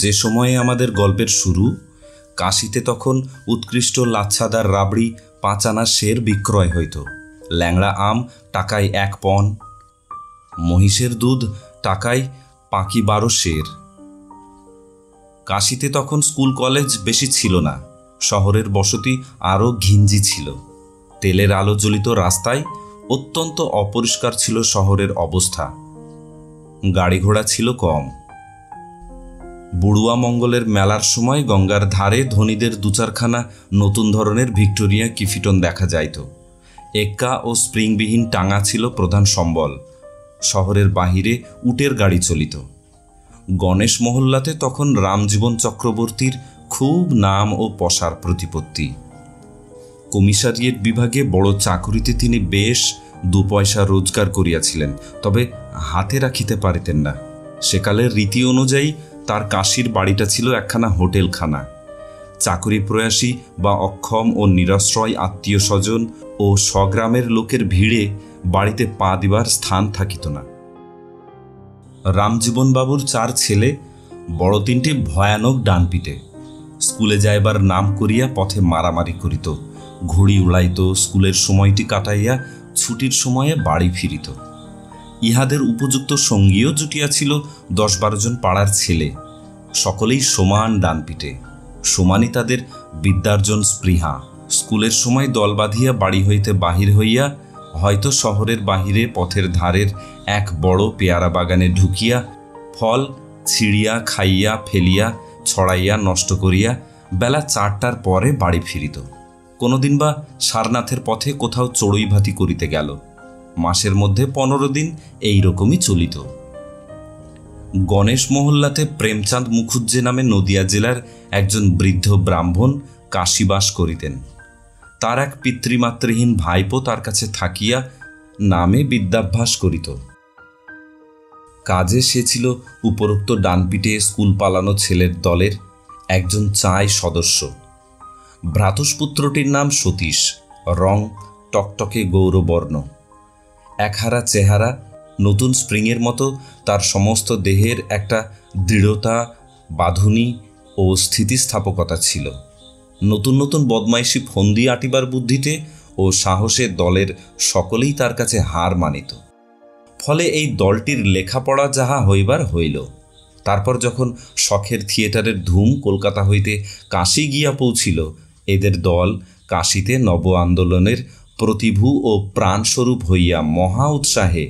যে সময়ে আমাদের গল্পের শুরু, কাশিতে তখন উৎকৃষ্ট লাচ্ছাদার রাবড়ি 5 আনা সের বিক্রয় হইত। ল্যাংড়া আম টাকায় 1 পণ, মহিষের দুধ টাকায় পাঁকি 12 সের। কাশিতে তখন স্কুল কলেজ বেশি ছিল না, শহরের বসতি আরও ঘিঞ্জি ছিল। তেলের আলো জ্বলিত রাস্তায় অত্যন্ত অপরিষ্কার ছিল শহরের অবস্থা। গাড়ি ঘোড়া ছিল কম। বুড়ুয়া মঙ্গলের মেলার সময় গঙ্গার ধারে ধনীদের 2-4খানা নতুন ধরনের ভিক্টোরিয়া কিফিটন দেখা যাইত। এক্কা ও স্প্রিংবিহীন টাঙা ছিল প্রধান সম্বল। শহরের বাহিরে উটের গাড়ি চলিত। গণেশ মহল্লাতে তখন রামজীবন চক্রবর্তীর খুব নাম ও পসার প্রতিপত্তি। কমিশারিয়েট বিভাগে বড় চাকুরিতে তিনি বেশ 2 পয়সা রোজগার করিয়াছিলেন, তবে হাতে রাখিতে পারিতেন না। সেকালের রীতি অনুযায়ী তার কাশির বাড়িটা ছিল একখানা হোটেলখানা। চাকুরি প্রয়াসী বা অক্ষম ও নিরাশ্রয় আত্মীয় স্বজন ও স্বগ্রামের লোকের ভিড়ে বাড়িতে পা দিবার স্থান থাকিত না। রামজীবনবাবুর 4 ছেলে, বড় 3টি ভয়ানক ডানপিটে। স্কুলে যাইবার নাম করিয়া পথে মারামারি করিত, ঘুড়ি উড়াইত, স্কুলের সময়টি কাটাইয়া ছুটির সময়ে বাড়ি ফিরিত। ইহাদের উপযুক্ত সঙ্গীও জুটিয়াছিল 10-12 জন পাড়ার ছেলে। সকলেই সমান ডানপিটে, সমানই তাদের বিদ্যার্জন স্পৃহা। স্কুলের সময় দল বাঁধিয়া বাড়ি হইতে বাহির হইয়া হয়তো শহরের বাহিরে পথের ধারের এক বড় পেয়ারা বাগানে ঢুকিয়া ফল ছিঁড়িয়া খাইয়া ফেলিয়া ছড়াইয়া নষ্ট করিয়া বেলা 4টার পরে বাড়ি ফিরিত। কোনোদিন বা সারনাথের পথে কোথাও চড়ুই ভাতি করিতে গেল। মাসের মধ্যে 15 দিন এই রকমই চলিত। গণেশ মহল্লাতে প্রেমচাঁদ মুখুজ্জে নামে নদিয়া জেলার একজন বৃদ্ধ ব্রাহ্মণ কাশীবাস করিতেন। তার এক পিতৃমাতৃহীন ভাইপো তার কাছে থাকিয়া নামে বিদ্যাভ্যাস করিত। কাজে সে ছিল উপরোক্ত ডানপিটে স্কুল পালানো ছেলের দলের একজন চাই সদস্য। ভ্রাতুষ্পুত্রটির নাম সতীশ, রং টকটকে গৌরবর্ণ, একহারা চেহারা, নতুন স্প্রিংয়ের মতো তার সমস্ত দেহের একটা দৃঢ়তা, বাঁধুনি ও স্থিতিস্থাপকতা ছিল। নতুন নতুন বদমাইশি ফন্দি আটিবার বুদ্ধিতে ও সাহসে দলের সকলেই তার কাছে হার মানিত। ফলে এই দলটির লেখাপড়া যাহা হইবার হইল। তারপর যখন শখের থিয়েটারের ধুম কলকাতা হইতে কাশী গিয়া পৌঁছিল, এদের দল কাশীতে নব আন্দোলনের প্রতিভূ ও প্রাণস্বরূপ হইয়া মহা উৎসাহে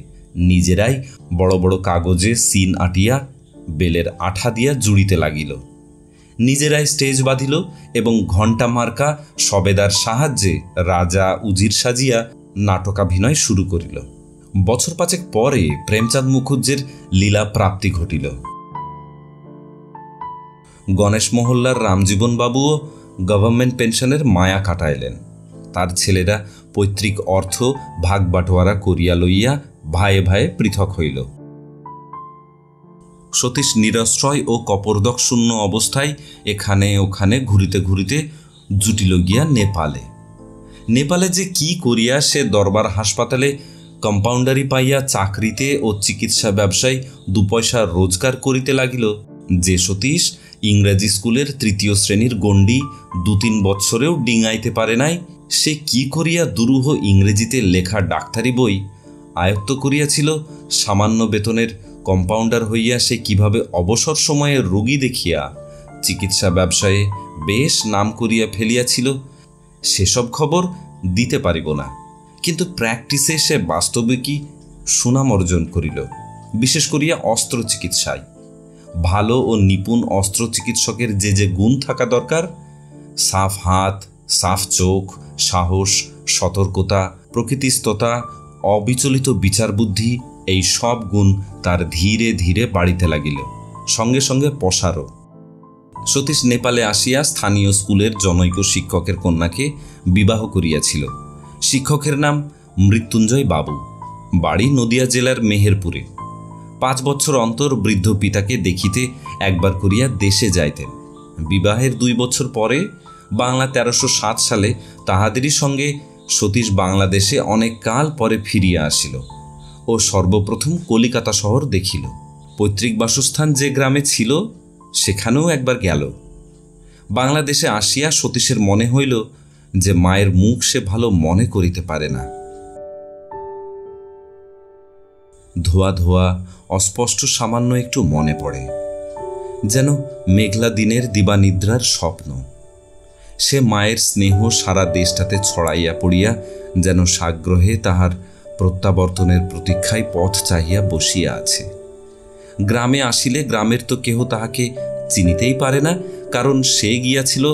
নিজেরাই বড় বড় কাগজে সিন আটিয়া বেলের আঠা দিয়া জুড়িতে লাগিল। নিজেরাই স্টেজ বাঁধিল এবং ঘণ্টা মার্কা সবেদার সাহায্যে রাজা উজির সাজিয়া নাটকাভিনয় শুরু করিল। বছর 5 পরে প্রেমচাঁদ মুখুজ্জের লীলা প্রাপ্তি ঘটিল। গণেশ মহল্লার রামজীবনবাবুও গভর্নমেন্ট পেনশনের মায়া কাটাইলেন। তার ছেলেরা পৈতৃক অর্থ ভাগ বাটোয়ারা করিয়া লইয়া ভায়ে ভায়ে পৃথক হইল। সতীশ নিরাশ্রয় ও কপর্দক শূন্য অবস্থায় এখানে ওখানে ঘুরিতে ঘুরিতে জুটিল গিয়া নেপালে। নেপালে যে কি করিয়া সে দরবার হাসপাতালে কম্পাউন্ডারি পাইয়া চাকরিতে ও চিকিৎসা ব্যবসায় 2 পয়সা রোজগার করিতে লাগিল, যে সতীশ ইংরেজি স্কুলের 3য় শ্রেণীর গণ্ডি 2-3 বৎসরেও ডিঙাইতে পারে নাই, সে কি করিয়া দুরূহ ইংরেজিতে লেখা ডাক্তারি বই আয়ত্ত করিয়াছিল, সামান্য বেতনের কম্পাউন্ডার হইয়া সে কিভাবে অবসর সময়ে রোগী দেখিয়া চিকিৎসা ব্যবসায়ে বেশ নাম করিয়া ফেলিয়াছিল, সেসব খবর দিতে পারিব না। কিন্তু প্র্যাকটিসে সে বাস্তবিকই সুনাম অর্জন করিল, বিশেষ করিয়া অস্ত্র চিকিৎসায়। ভালো ও নিপুণ অস্ত্র চিকিৎসকের যে যে গুণ থাকা দরকার, সাফ হাত, সাফ চোখ, সাহস, সতর্কতা, প্রকৃতিস্থতা, অবিচলিত বিচার বুদ্ধি, এই সব গুণ তার ধীরে ধীরে বাড়িতে লাগিল, সঙ্গে সঙ্গে পসারও। সতীশ নেপালে আসিয়া স্থানীয় স্কুলের জনৈক শিক্ষকের কন্যাকে বিবাহ করিয়াছিল। শিক্ষকের নাম মৃত্যুঞ্জয় বাবু, বাড়ি নদিয়া জেলার মেহেরপুরে। 5 বছর অন্তর বৃদ্ধ পিতাকে দেখিতে একবার করিয়া দেশে যাইতেন। বিবাহের 2 বছর পরে বাংলা 1307 সালে তাহাদেরই সঙ্গে সতীশ বাংলাদেশে অনেক কাল পরে ফিরিয়া আসিল ও সর্বপ্রথম কলিকাতা শহর দেখিল। পৈতৃক বাসস্থান যে গ্রামে ছিল সেখানেও একবার গেল। বাংলাদেশে আসিয়া সতীশের মনে হইল যে মায়ের মুখ সে ভালো মনে করিতে পারে না। ধোয়া ধোয়া অস্পষ্ট সামান্য একটু মনে পড়ে, যেন মেঘলা দিনের দিবানিদ্রার স্বপ্ন। সে মায়ের স্নেহ সারা দেশটাতে ছড়াইয়া পড়িয়া যেন সাগ্রহে তাহার প্রত্যাবর্তনের প্রতীক্ষায় পথ চাহিয়া বসিয়া আছে। গ্রামে আসিলে গ্রামের তো কেহ তাহাকে চিনিতেই পারে না, কারণ সে গিয়াছিল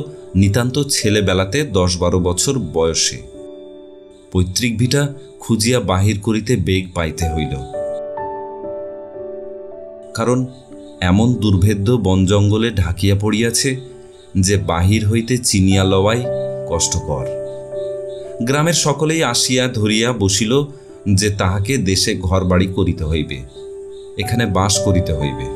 নিতান্ত ছেলেবেলাতে 10-12 বছর বয়সে। পৈতৃক ভিটা খুঁজিয়া বাহির করিতে বেগ পাইতে হইল, কারণ এমন দুর্ভেদ্য বন জঙ্গলে ঢাকিয়া পড়িয়াছে যে বাহির হইতে চিনিয়া লওয়াই কষ্টকর। গ্রামের সকলেই আসিয়া ধরিয়া বসিল যে তাহাকে দেশে ঘরবাড়ি করিতে হইবে, এখানে বাস করিতে হইবে।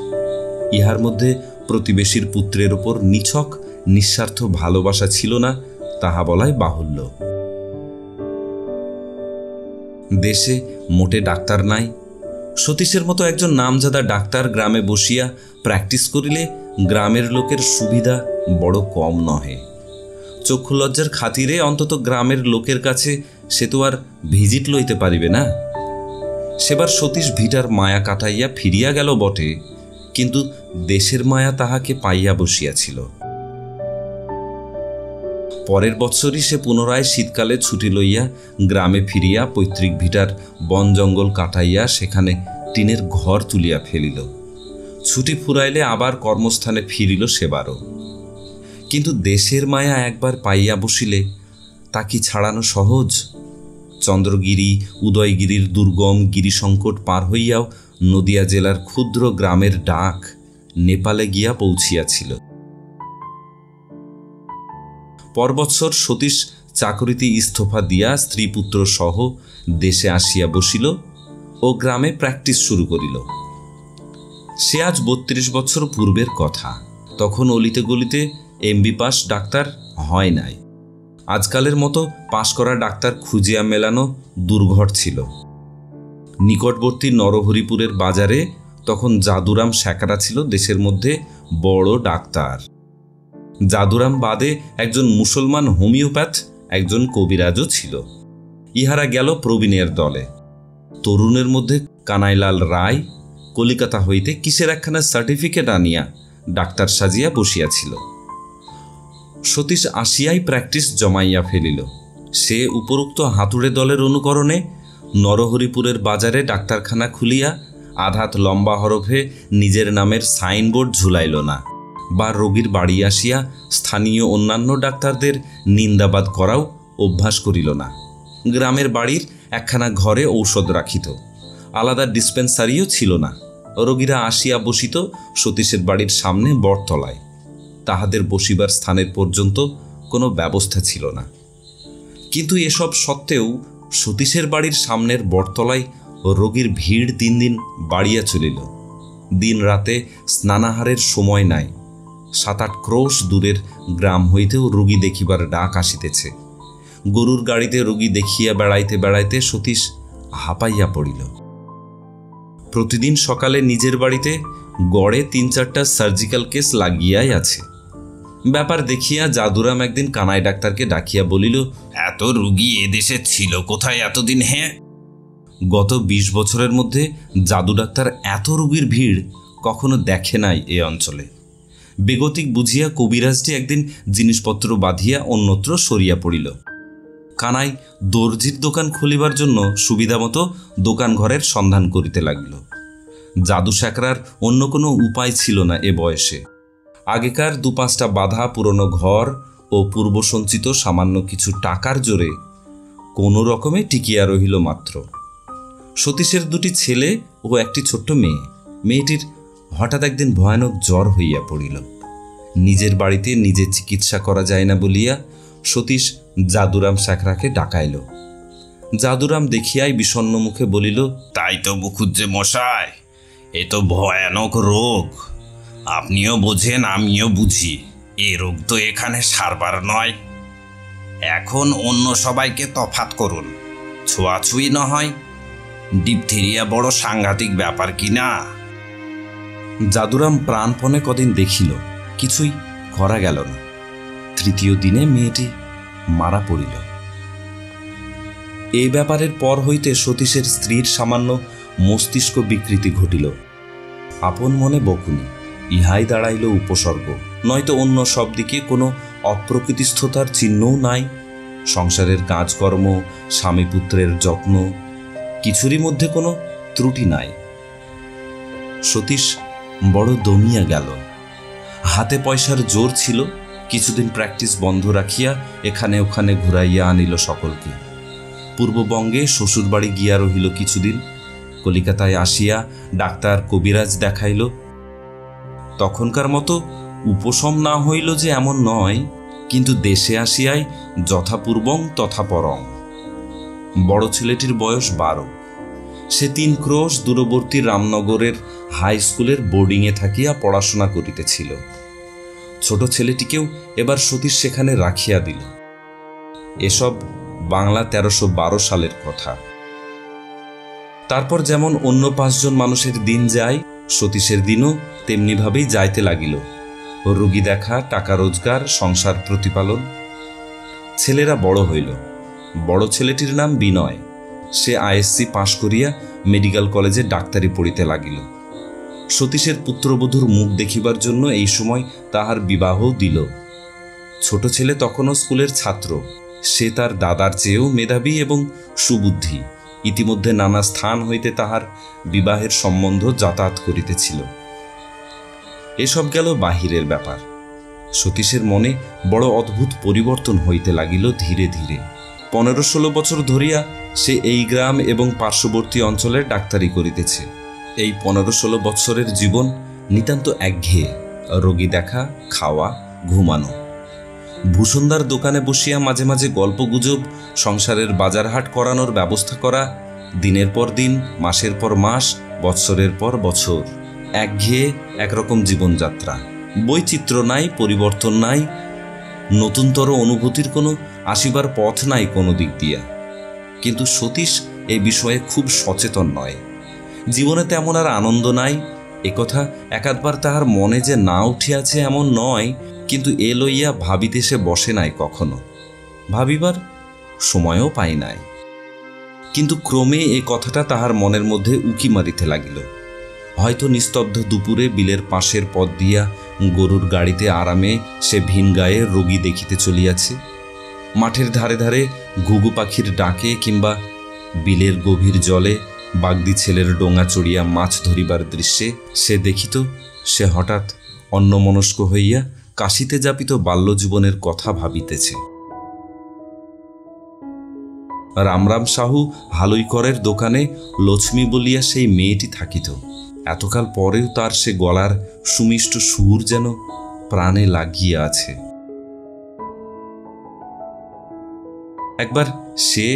ইহার মধ্যে প্রতিবেশীর পুত্রের উপর নিছক নিঃস্বার্থ ভালোবাসা ছিল না, তাহা বলাই বাহুল্য। দেশে মোটে ডাক্তার নাই। সতীশের মতো একজন নামজাদা ডাক্তার গ্রামে বসিয়া প্র্যাকটিস করিলে গ্রামের লোকের সুবিধা বড় কম নহে। চক্ষু লজ্জার খাতিরে অন্তত গ্রামের লোকের কাছে সে তো আর ভিজিট লইতে পারিবে না। সেবার সতীশ ভিটার মায়া কাটাইয়া ফিরিয়া গেল বটে, কিন্তু দেশের মায়া তাহাকে পাইয়া বসিয়াছিল। পরের বৎসরই সে পুনরায় শীতকালে ছুটি লইয়া গ্রামে ফিরিয়া পৈতৃক ভিটার বন জঙ্গল কাটাইয়া সেখানে টিনের ঘর তুলিয়া ফেলিল। ছুটি ফুরাইলে আবার কর্মস্থানে ফিরিল সেবারও। কিন্তু দেশের মায়া একবার পাইয়া বসিলে তা কি ছাড়ানো সহজ? চন্দ্রগিরি উদয়গিরির দুর্গম গিরিসংকট পার হইয়াও নদিয়া জেলার ক্ষুদ্র গ্রামের ডাক নেপালে গিয়া পৌঁছিয়াছিল। পরবৎসর সতীশ চাকরিতে ইস্তফা দিয়া স্ত্রী পুত্র সহ দেশে আসিয়া বসিল ও গ্রামে প্র্যাকটিস শুরু করিল। সে আজ 32 বছর পূর্বের কথা। তখন অলিতে গলিতে এমবি পাস ডাক্তার হয় নাই। আজকালের মতো পাশ করা ডাক্তার খুঁজিয়া মেলানো দুর্ঘট ছিল। নিকটবর্তী নরহরিপুরের বাজারে তখন জাদুরাম স্যাকরা ছিল দেশের মধ্যে বড় ডাক্তার। জাদুরাম বাদে একজন মুসলমান হোমিওপ্যাথ, একজন কবিরাজও ছিল। ইহারা গেল প্রবীণের দলে। তরুণের মধ্যে কানাইলাল রায় কলিকাতা হইতে কিসের একখানা সার্টিফিকেট আনিয়া ডাক্তার সাজিয়া বসিয়াছিল। সতীশ আসিয়াই প্র্যাকটিস জমাইয়া ফেলিল। সে উপরোক্ত হাতুড়ে দলের অনুকরণে নরহরিপুরের বাজারে ডাক্তারখানা খুলিয়া আধাত লম্বা হরফে নিজের নামের সাইনবোর্ড ঝুলাইল না, বা রোগীর বাড়ি আসিয়া স্থানীয় অন্যান্য ডাক্তারদের নিন্দাবাদ করাও অভ্যাস করিল না। গ্রামের বাড়ির একখানা ঘরে ঔষধ রাখিত, আলাদা ডিসপেন্সারিও ছিল না। রোগীরা আসিয়া বসিত সতীশের বাড়ির সামনে বটতলায়। তাহাদের বসিবার স্থানের পর্যন্ত কোনো ব্যবস্থা ছিল না। কিন্তু এসব সত্ত্বেও সতীশের বাড়ির সামনের বটতলায় রোগীর ভিড় দিন দিন বাড়িয়া চলিল। দিন রাতে স্নানাহারের সময় নাই। 7-8 ক্রোশ দূরের গ্রাম হইতেও রোগী দেখিবার ডাক আসিতেছে। গরুর গাড়িতে রোগী দেখিয়া বেড়াইতে বেড়াইতে সতীশ হাঁপাইয়া পড়িল। প্রতিদিন সকালে নিজের বাড়িতে গড়ে 3-4টা সার্জিক্যাল কেস লাগিয়াই আছে। ব্যাপার দেখিয়া জাদুরাম একদিন কানাই ডাক্তারকে ডাকিয়া বলিল, এত রোগী এদেশে ছিল কোথায় এতদিন? হ্যাঁ, গত 20 বছরের মধ্যে জাদু ডাক্তার এত রোগীর ভিড় কখনো দেখে নাই এ অঞ্চলে। বেগতিক বুঝিয়া কবিরাজটি একদিন জিনিসপত্র বাঁধিয়া অন্যত্র সরিয়া পড়িল। কানাই দর্জির দোকান খুলিবার জন্য সুবিধামতো দোকান ঘরের সন্ধান করিতে লাগিল। জাদু স্যাকরার অন্য কোনো উপায় ছিল না এ বয়সে। আগেকার 2-5টা বাঁধা পুরনো ঘর ও পূর্বসঞ্চিত সামান্য কিছু টাকার জোরে কোনো রকমে টিকিয়া রহিল মাত্র। সতীশের 2টি ছেলে ও একটি ছোট্ট মেয়ে। মেয়েটির হঠাৎ একদিন ভয়ানক জ্বর হইয়া পড়িল। নিজের বাড়িতে নিজে চিকিৎসা করা যায় না বলিয়া সতীশ জাদুরাম স্যাকরাকে ডাকাইল। জাদুরাম দেখিয়াই বিষণ্ণ মুখে বলিল, তাই তো মুখুজ্জে মশাই, এ তো ভয়ানক রোগ। আপনিও বোঝেন, আমিও বুঝি। এ রোগ তো এখানে সারবার নয়। এখন অন্য সবাইকে তফাৎ করুন, ছোঁয়াছুঁই না হয়। ডিপথেরিয়া বড় সাংঘাতিক ব্যাপার কি না? জাদুরাম প্রাণপণে কদিন দেখিল, কিছুই করা গেল না। তৃতীয় দিনে মেয়েটি মারা পড়িল। এই ব্যাপারের পর হইতে সতীশের স্ত্রীর সামান্য মস্তিষ্ক বিকৃতি ঘটিল। আপন মনে বকুনি, ইহাই দাঁড়াইল উপসর্গ, নয়তো অন্য সব দিকে কোনো অপ্রকৃতিস্থতার চিহ্নও নাই। সংসারের কাজকর্ম, স্বামী পুত্রের যত্ন, কিছুরই মধ্যে কোনো ত্রুটি নাই। সতীশ বড় দমিয়া গেল। হাতে পয়সার জোর ছিল, কিছুদিন প্র্যাকটিস বন্ধ রাখিয়া এখানে ওখানে ঘুরাইয়া আনিল সকলকে। পূর্ববঙ্গে শ্বশুরবাড়ি গিয়া রহিল কিছুদিন। কলিকাতায় আসিয়া ডাক্তার কবিরাজ দেখাইল। তখনকার মতো উপশম না হইল যে এমন নয়, কিন্তু দেশে আসিয়াই যথাপূর্বং তথাপরং। বড় ছেলেটির বয়স 12। সে 3 ক্রোশ দূরবর্তী রামনগরের হাই স্কুলের বোর্ডিংয়ে থাকিয়া পড়াশোনা করিতেছিল। ছোট ছেলেটিকেও এবার সতীশ সেখানে রাখিয়া দিল। এসব বাংলা 1312 সালের কথা। তারপর যেমন অন্য 5 জন মানুষের দিন যায়, সতীশের দিনও তেমনিভাবেই যাইতে লাগিল। রোগী দেখা, টাকা রোজগার, সংসার প্রতিপালন। ছেলেরা বড় হইল। বড় ছেলেটির নাম বিনয়। সে আইএসসি পাশ করিয়া মেডিকেল কলেজে ডাক্তারি পড়িতে লাগিল। সতীশের পুত্রবধূর মুখ দেখিবার জন্য এই সময় তাহার বিবাহ দিল। ছোট ছেলে তখনও স্কুলের ছাত্র। সে তার দাদার চেয়েও মেধাবী এবং সুবুদ্ধি। ইতিমধ্যে নানা স্থান হইতে তাহার বিবাহের সম্বন্ধ যাতায়াত করিতেছিল। এসব গেল বাহিরের ব্যাপার। সতীশের মনে বড় অদ্ভুত পরিবর্তন হইতে লাগিল ধীরে ধীরে। 15-16 বছর ধরিয়া সে এই গ্রাম এবং পার্শ্ববর্তী অঞ্চলে ডাক্তারি করিতেছে। এই 15-16 বৎসরের জীবন নিতান্ত একঘেয়ে। রোগী দেখা, খাওয়া, ঘুমানো। ভূষণদার দোকানে বসিয়া মাঝে মাঝে গল্পগুজব, সংসারের বাজারহাট করানোর ব্যবস্থা করা। দিনের পর দিন, মাসের পর মাস, বৎসরের পর বছর। একঘেয়ে একরকম জীবনযাত্রা। বৈচিত্র্য নাই, পরিবর্তন নাই, নতুনতর অনুভূতির কোনো আসিবার পথ নাই কোনো দিক দিয়া। কিন্তু সতীশ এই বিষয়ে খুব সচেতন নয়। জীবনে তেমন আর আনন্দ নাই, একথা একাধবার তাহার মনে যে না উঠিয়াছে এমন নয়, কিন্তু এ লইয়া ভাবিতে সে বসে নাই কখনো। ভাবিবার সময়ও পাই নাই। কিন্তু ক্রমে এ কথাটা তাহার মনের মধ্যে উকি মারিতে লাগিল। হয়তো নিস্তব্ধ দুপুরে বিলের পাশের পথ দিয়া গরুর গাড়িতে আরামে সে ভিন গায়ে রোগী দেখিতে চলিয়াছে। মাঠের ধারে ধারে ঘুঘু পাখির ডাকে কিংবা বিলের গভীর জলে বাগদি ছেলের ডোঙা চড়িয়া মাছ ধরিবার দৃশ্যে সে দেখিত। সে হঠাৎ অন্যমনস্ক হইয়া কাশিতে যাপিত বাল্যজীবনের কথা ভাবিতেছে। রামরাম সাহু হালুইকরের দোকানে লক্ষ্মী বলিয়া সেই মেয়েটি থাকিত। এতকাল পরেও তার সে গলার সুমিষ্ট সুর যেন প্রাণে লাগিয়া আছে। একবার সে,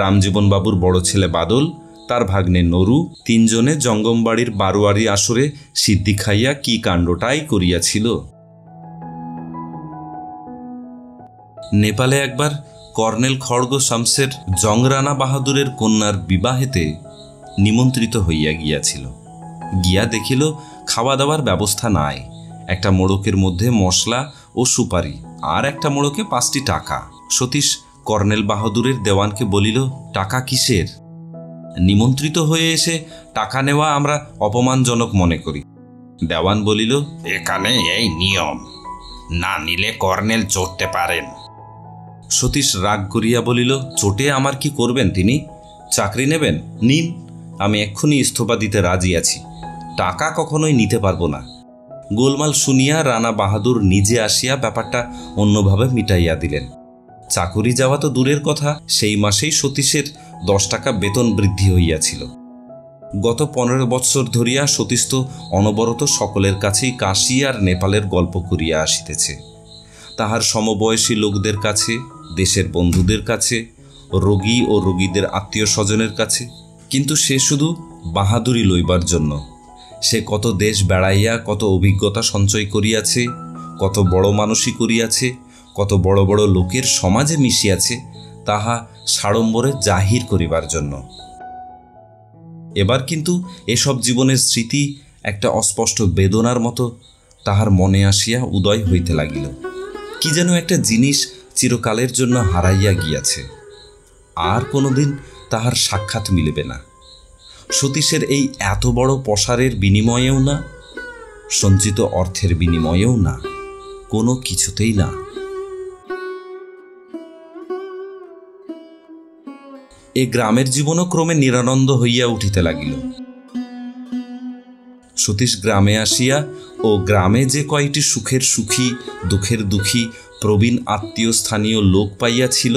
রামজীবনবাবুর বড় ছেলে বাদল, তার ভাগ্নে নরু, 3 জনে জঙ্গমবাড়ির বারোয়ারি আসরে সিদ্ধি খাইয়া কি কাণ্ডটাই করিয়াছিল। নেপালে একবার কর্নেল খড়গ শামসের জং রানা বাহাদুরের কন্যার বিবাহেতে নিমন্ত্রিত হইয়া গিয়াছিল। গিয়া দেখিল খাওয়া দাওয়ার ব্যবস্থা নাই। একটা মোড়কের মধ্যে মশলা ও সুপারি, আর একটা মোড়কে 5টি টাকা। সতীশ কর্নেল বাহাদুরের দেওয়ানকে বলিল, টাকা কিসের? নিমন্ত্রিত হয়ে এসে টাকা নেওয়া আমরা অপমানজনক মনে করি। দেওয়ান বলিল, এখানে এই নিয়ম, না নিলে কর্নেল চড়তে পারেন। সতীশ রাগ করিয়া বলিল, চোটে আমার কি করবেন তিনি? চাকরি নেবেন? নিন, আমি এক্ষুনি ইস্তফা দিতে রাজি আছি। টাকা কখনোই নিতে পারবো না। গোলমাল শুনিয়া রানা বাহাদুর নিজে আসিয়া ব্যাপারটা অন্যভাবে মিটাইয়া দিলেন। চাকরি যাওয়া তো দূরের কথা, সেই মাসেই সতীশের 10 টাকা বেতন বৃদ্ধি হইয়াছিল। গত 15 বৎসর ধরিয়া সতীশ তো অনবরত সকলের কাছেই কাশী আর নেপালের গল্প করিয়া আসিতেছে। তাহার সমবয়সী লোকদের কাছে, দেশের বন্ধুদের কাছে, রোগী ও রোগীদের আত্মীয় স্বজনের কাছে। কিন্তু সে শুধু বাহাদুরি লইবার জন্য। সে কত দেশ বেড়াইয়া কত অভিজ্ঞতা সঞ্চয় করিয়াছে, কত বড় মানুষই করিয়াছে, কত বড় বড় লোকের সমাজে মিশিয়াছে, তাহা সাড়ম্বরে জাহির করিবার জন্য। এবার কিন্তু এসব জীবনের স্মৃতি একটা অস্পষ্ট বেদনার মতো তাহার মনে আসিয়া উদয় হইতে লাগিল। কি যেন একটা জিনিস চিরকালের জন্য হারাইয়া গিয়াছে, আর কোনোদিন তাহার সাক্ষাৎ মিলিবে না। সতীশের এই এত বড় প্রসারের বিনিময়েও না, সঞ্চিত অর্থের বিনিময়েও না, কোনো কিছুতেই না। এ গ্রামের জীবনও ক্রমে নিরানন্দ হইয়া উঠিতে লাগিল। সতীশ গ্রামে আসিয়া ও গ্রামে যে কয়টি সুখের সুখী, দুঃখের দুঃখী প্রবীণ আত্মীয় স্থানীয় লোক পাইয়াছিল,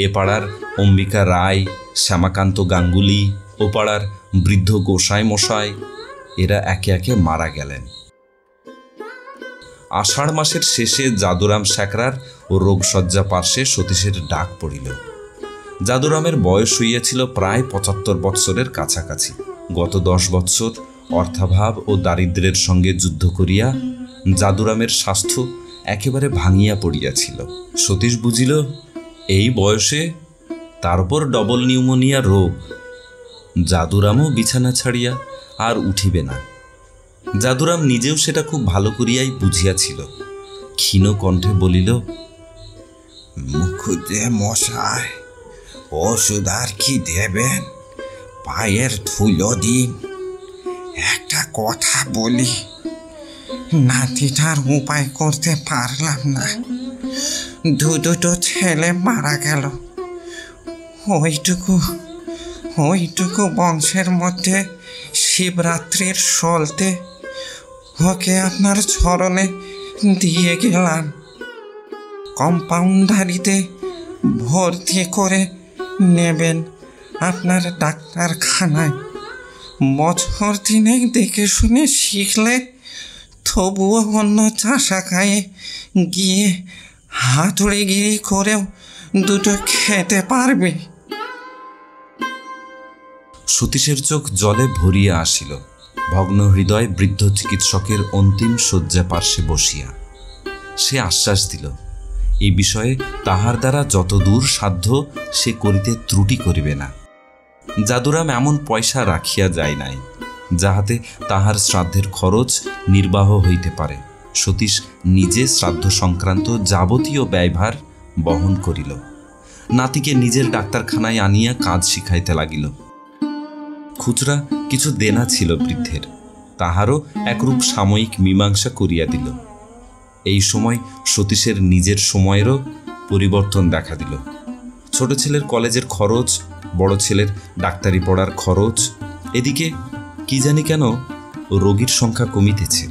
এ পাড়ার অম্বিকা রায়, শ্যামাকান্ত গাঙ্গুলি, ও পাড়ার বৃদ্ধ গোসাই মশাই, এরা একে একে মারা গেলেন। আষাঢ় মাসের শেষে যাদুরাম স্যাকরার ও রোগশয্যা পার্শ্বে সতীশের ডাক পড়িল। যাদুরামের বয়স হইয়াছিল প্রায় ৭৫ বৎসরের কাছাকাছি। গত ১০ বৎসর অর্থাভাব ও দারিদ্র্যের সঙ্গে যুদ্ধ করিয়া যাদুরামের স্বাস্থ্য একেবারে ভাঙিয়া পড়িয়াছিল। সতীশ বুঝিল এই বয়সে তার উপর ডবল নিউমোনিয়া রোগ, যাদুরামও বিছানা ছাড়িয়া আর উঠিবে না। যাদুরাম নিজেও সেটা খুব ভালো করিয়াই বুঝিয়াছিল। ক্ষীণ কণ্ঠে বলিল, মুখুদে মশাই, ওষুধ আর কি দেবেন? পায়ের ধুলো দিন। একটা কথা বলি, নাতিটার উপায় করতে পারলাম না। দুটো ছেলে মারা গেল। ওইটুকু বংশের মধ্যে শিবরাত্রির সলতে ওকে আপনার চরণে দিয়ে গেলাম। কম্পাউন্ডারিতে ভর্তি করে নেবেন আপনার ডাক্তারখানায়। বছর দিনেক দেখে শুনে শিখলে তবুও অন্য চাষাখায়ে গিয়ে হাতুড়িগিরি করেও দুটো খেতে পারবে। সতীশের চোখ জলে ভরিয়া আসিল। ভগ্ন হৃদয় বৃদ্ধ চিকিৎসকের অন্তিম শয্যা পার্শ্বে বসিয়া সে আশ্বাস দিল, এই বিষয়ে তাহার দ্বারা যতদূর সাধ্য সে করিতে ত্রুটি করিবে না। যাদুরাম এমন পয়সা রাখিয়া যায় নাই যাহাতে তাহার শ্রাদ্ধের খরচ নির্বাহ হইতে পারে। সতীশ নিজে শ্রাদ্ধ সংক্রান্ত যাবতীয় ব্যয়ভার বহন করিল। নাতিকে নিজের ডাক্তারখানায় আনিয়া কাজ শিখাইতে লাগিল। খুচরা কিছু দেনা ছিল বৃদ্ধের, তাহারও একরূপ সাময়িক মীমাংসা করিয়া দিল। এই সময় সতীশের নিজের সময়েরও পরিবর্তন দেখা দিল। ছোট ছেলের কলেজের খরচ, বড় ছেলের ডাক্তারি পড়ার খরচ, এদিকে কি জানি কেন রোগীর সংখ্যা কমিতেছে।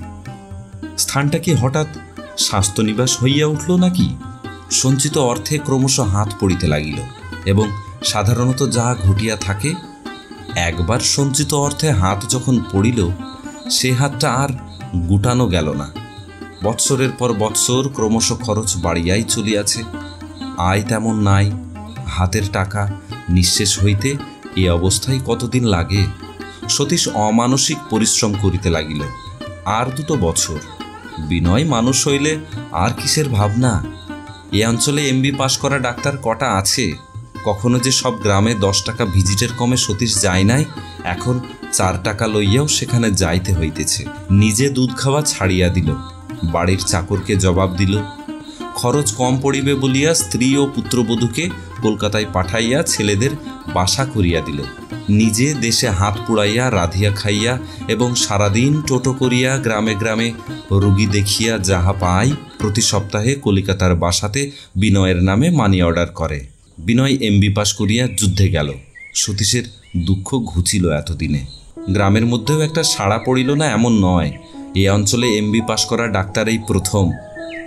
স্থানটা কি হঠাৎ স্বাস্থ্যনিবাস হইয়া উঠল নাকি? সঞ্চিত অর্থে ক্রমশ হাত পড়িতে লাগিল এবং সাধারণত যা ঘটিয়া থাকে, একবার সঞ্চিত অর্থে হাত যখন পড়িল সে হাতটা আর গুটানো গেল না। বৎসরের পর বৎসর ক্রমশ খরচ বাড়িয়াই চলিয়াছে। আয় তেমন নাই, হাতের টাকা নিঃশেষ হইতে এ অবস্থায় কতদিন লাগে। সতীশ অমানসিক পরিশ্রম করিতে লাগিল। আর 2 বছর, বিনয় মানুষ হইলে আর কিসের ভাবনা। এ অঞ্চলে এমবি পাশ করা ডাক্তার কটা আছে? কখনো যে সব গ্রামে 10 টাকা ভিজিটের কমে সতীশ যায় নাই, এখন 4 টাকা লইয়াও সেখানে যাইতে হইতেছে। নিজে দুধ খাওয়া ছাড়িয়া দিল, বাড়ির চাকরকে জবাব দিল। খরচ কম পড়িবে বলিয়া স্ত্রী ও পুত্রবধূকে কলকাতায় পাঠাইয়া ছেলেদের বাসা করিয়া দিল। নিজে দেশে হাত পুড়াইয়া রাধিয়া খাইয়া এবং সারাদিন টোটো করিয়া গ্রামে গ্রামে রুগী দেখিয়া যাহা পায়, প্রতি সপ্তাহে কলিকাতার বাসাতে বিনয়ের নামে মানি অর্ডার করে। বিনয় এমবি পাস করিয়া যুদ্ধে গেল। সতীশের দুঃখ ঘুচিল এতদিনে। গ্রামের মধ্যেও একটা সাড়া পড়িল না এমন নয়। এ অঞ্চলে এমবি পাস করা ডাক্তার এই প্রথম।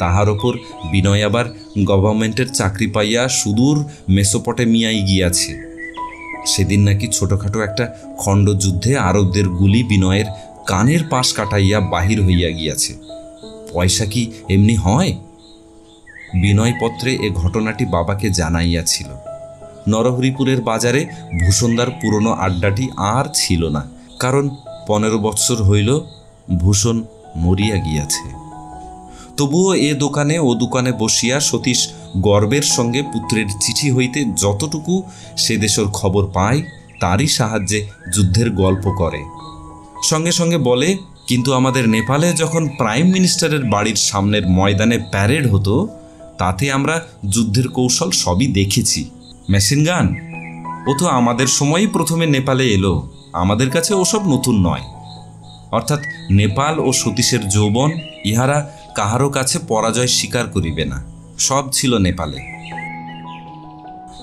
তাহার ওপর বিনয় আবার গভর্নমেন্টের চাকরি পাইয়া সুদূর মেসোপটেমিয়ায় গিয়াছে। সেদিন নাকি ছোটখাটো একটা খণ্ডযুদ্ধে আরবদের গুলি বিনয়ের কানের পাশ কাটাইয়া বাহির হইয়া গিয়াছে। পয়সা কি এমনি হয়? বিনয়পত্রে এ ঘটনাটি বাবাকে জানাইয়াছিল। নরহরিপুরের বাজারে ভূষণদার পুরনো আড্ডাটি আর ছিল না, কারণ 15 বৎসর হইল ভূষণ মরিয়া গিয়াছে। তবুও এ দোকানে ও দোকানে বসিয়া সতীশ গর্বের সঙ্গে পুত্রের চিঠি হইতে যতটুকু সে দেশের খবর পায় তারই সাহায্যে যুদ্ধের গল্প করে। সঙ্গে সঙ্গে বলে, কিন্তু আমাদের নেপালে যখন প্রাইম মিনিস্টারের বাড়ির সামনের ময়দানে প্যারেড হতো, তাতে আমরা যুদ্ধের কৌশল সবই দেখেছি। মেশিন গান, ও তো আমাদের সময়ই প্রথমে নেপালে এলো, আমাদের কাছে ওসব নতুন নয়। অর্থাৎ নেপাল ও সতীশের যৌবন, ইহারা কাহারও কাছে পরাজয় স্বীকার করিবে না, সব ছিল নেপালে।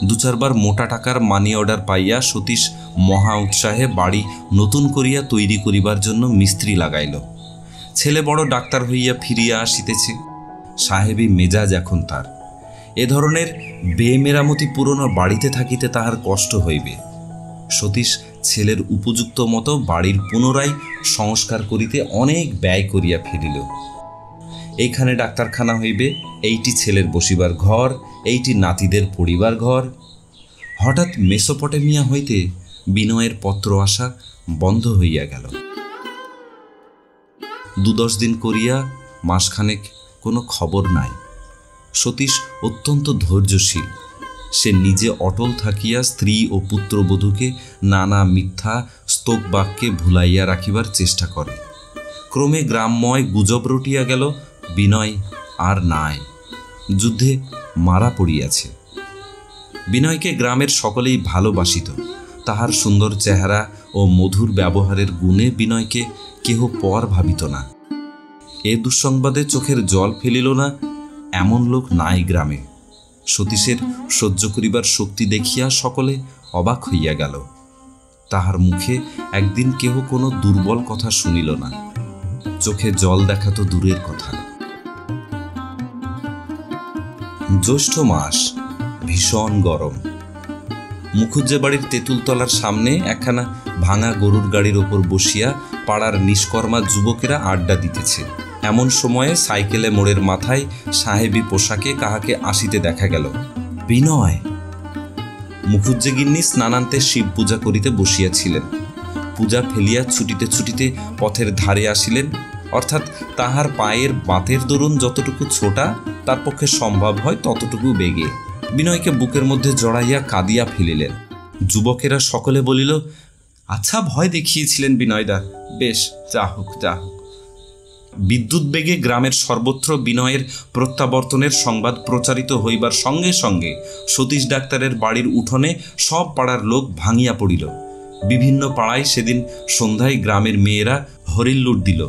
2-4 বার মোটা টাকার মানি অর্ডার পাইয়া সতীশ মহা উৎসাহে বাড়ি নতুন করিয়া তৈরি করিবার জন্য মিস্ত্রি লাগাইল। ছেলে বড় ডাক্তার হইয়া ফিরিয়া আসিতেছে, সাহেবী মেজাজ এখন তার। এ ধরনের বেমেরামতি পুরনো বাড়িতে থাকিতে তাহার কষ্ট হইবে। সতীশ ছেলের উপযুক্ত মতো বাড়ির পুনরায় সংস্কার করিতে অনেক ব্যয় করিয়া ফেলিল। এইখানে ডাক্তারখানা হইবে, এইটি ছেলের বসিবার ঘর, এইটি নাতিদের পড়িবার ঘর। হঠাৎ মেসোপটেমিয়া হইতে বিনয়ের পত্র আসা বন্ধ হইয়া গেল। 2-10 দিন করিয়া মাসখানেক কোনো খবর নাই। সতীশ অত্যন্ত ধৈর্যশীল। সে নিজে অটল থাকিয়া স্ত্রী ও পুত্রবধূকে নানা মিথ্যা স্তোক বাক্যে ভুলাইয়া রাখিবার চেষ্টা করে। ক্রমে গ্রামময় গুজব রটিয়া গেল, বিনয় আর নাই, যুদ্ধে মারা পড়িয়াছে। বিনয়কে গ্রামের সকলেই ভালোবাসিত। তাহার সুন্দর চেহারা ও মধুর ব্যবহারের গুণে বিনয়কে কেহ পর ভাবিত না। এ দুঃসংবাদে চোখের জল ফেলিল না এমন লোক নাই গ্রামে। সতীশের সহ্য করিবার শক্তি দেখিয়া সকলে অবাক হইয়া গেল। তাহার মুখে একদিন কেহ কোনো দুর্বল কথা শুনিল না। চোখে জল দেখা তো দূরের কথা। জ্যৈষ্ঠ মাস, ভীষণ গরম। মুখুজ্জে বাড়ির তেঁতুলতলার সামনে একখানা ভাঙা গরুর গাড়ির ওপর বসিয়া পাড়ার নিষ্কর্মা যুবকেরা আড্ডা দিতেছে। এমন সময়ে সাইকেলে মোড়ের মাথায় সাহেবী পোশাকে কাহাকে আসিতে দেখা গেল। বিনয়! মুখুজ্জে গিন্নি স্নানান্তে শিব পূজা করিতে বসিয়াছিলেন। পূজা ফেলিয়া ছুটিতে ছুটিতে পথের ধারে আসিলেন, অর্থাৎ তাহার পায়ের বাতের দরুন যতটুকু ছোটা তার পক্ষে সম্ভব হয় ততটুকু বেগে বিনয়কে বুকের মধ্যে জড়াইয়া কাঁদিয়া ফেলিলেন। যুবকেরা সকলে বলিল, আচ্ছা ভয় দেখিয়েছিলেন বিনয়দা, বেশ, যা হোক যা হোক। বিদ্যুৎ বেগে গ্রামের সর্বত্র বিনয়ের প্রত্যাবর্তনের সংবাদ প্রচারিত হইবার সঙ্গে সঙ্গে সতীশ ডাক্তারের বাড়ির উঠোনে সব পাড়ার লোক ভাঙিয়া পড়িল। বিভিন্ন পাড়ায় সেদিন সন্ধ্যায় গ্রামের মেয়েরা হরিল্লুট দিল।